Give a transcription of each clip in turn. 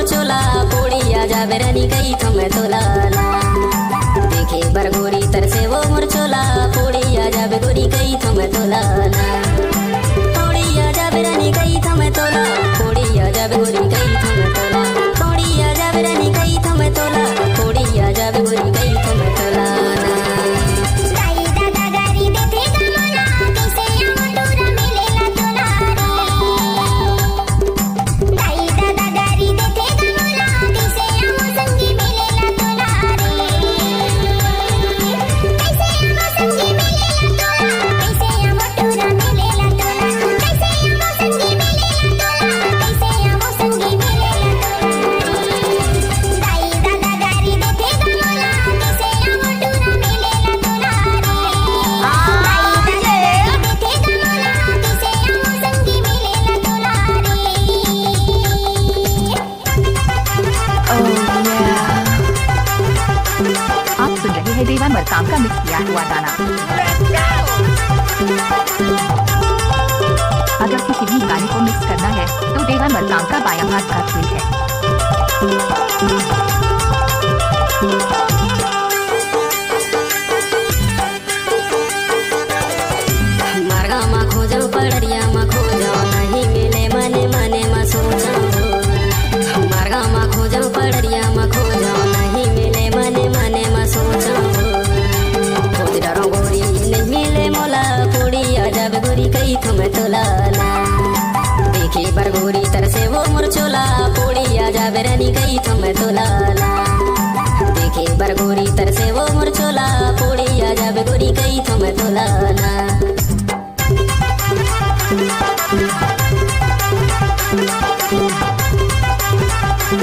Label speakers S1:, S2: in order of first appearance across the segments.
S1: मुरचोला पोड़िया जाबे रानी कई थमे तोला देखे बरगोरी तरसे वो मुरचोला पोड़िया जाबे गोरी कई थमे तोला पोड़िया जाबे रानी कई थमे तोला पोड़िया जाबे गोरी कई थमे तोला पोड़िया जाबे रानी कई थमे तोला पोड़िया जाबे गोरी कई थमे तोला
S2: देवा मरकाम का मिक्स किया हुआ गाना। अगर किसी भी गाने को मिक्स करना है तो देवा मरकाम का बायां हाथ का खेल है।
S1: मार्गा मा खोजो पड़रिया मा खोजो नहीं मिले मने मने मा सोचो मार्गा मा खोजो पड़रिया मा खोजो नहीं मिले मने मने मा सोचो खोज डरो गोरी नहीं मिले मोला पोड़िया जाबे गोरी कई थमे तोला देखे बर गोरी तरसे वो मुरचोला पोड़िया जाबे रानी कई थमे तोला देखे बर गोरी तरसे वो मुरचोला पोड़िया जाबे गोरी कई थमे तोला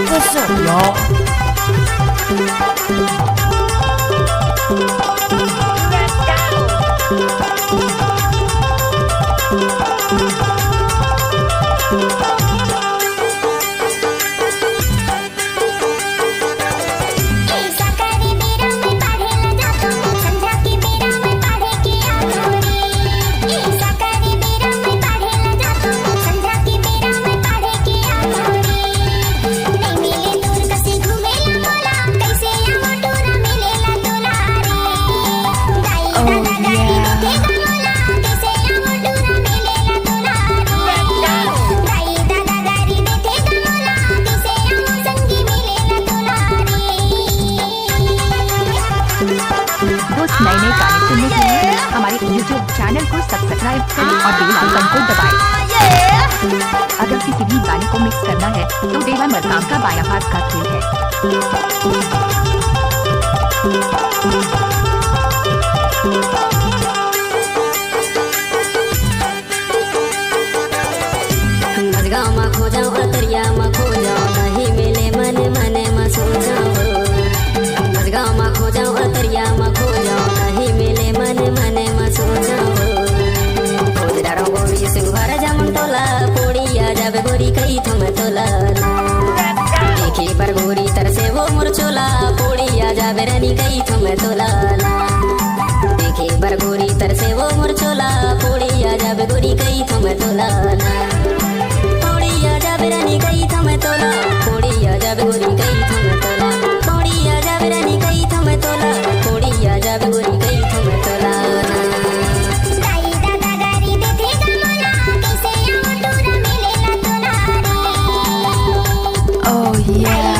S3: What's up, y'all?
S2: नए नए गाने सुनने के लिए हमारे YouTube चैनल को सब्सक्राइब करें और बेल आइकन को दबाएं। अगर किसी भी गाने को मिक्स करना है तो देवा मरकाम का बायां हाथ का खेल है।
S1: मजगा मा खोजो अतरिया मा खोजो नहीं मिले मने मने मा सोचो मजगा मा खोजो अतरिया मा खोजो नहीं मिले मने मने मा सोचो खोज डरो गोरी सिंघर जामुन तोला पोड़िया जाबे गोरी कई थमे तोला देखे पर गोरी तरसे वो मुरचोला पोड़िया जाबे रानी कई थमे तोला देखे बर गोरी तरसे वो मुरचोला पोड़िया जाबे गोरी कई थमे तोला पोड़िया जाबे रानी कई थमे तोला पोड़िया जाबे गोरी कई थमे तोला पोड़िया जाबे रानी कई थमे तोला पोड़िया जाबे गोरी कई थमे तोला
S3: Oh yeah.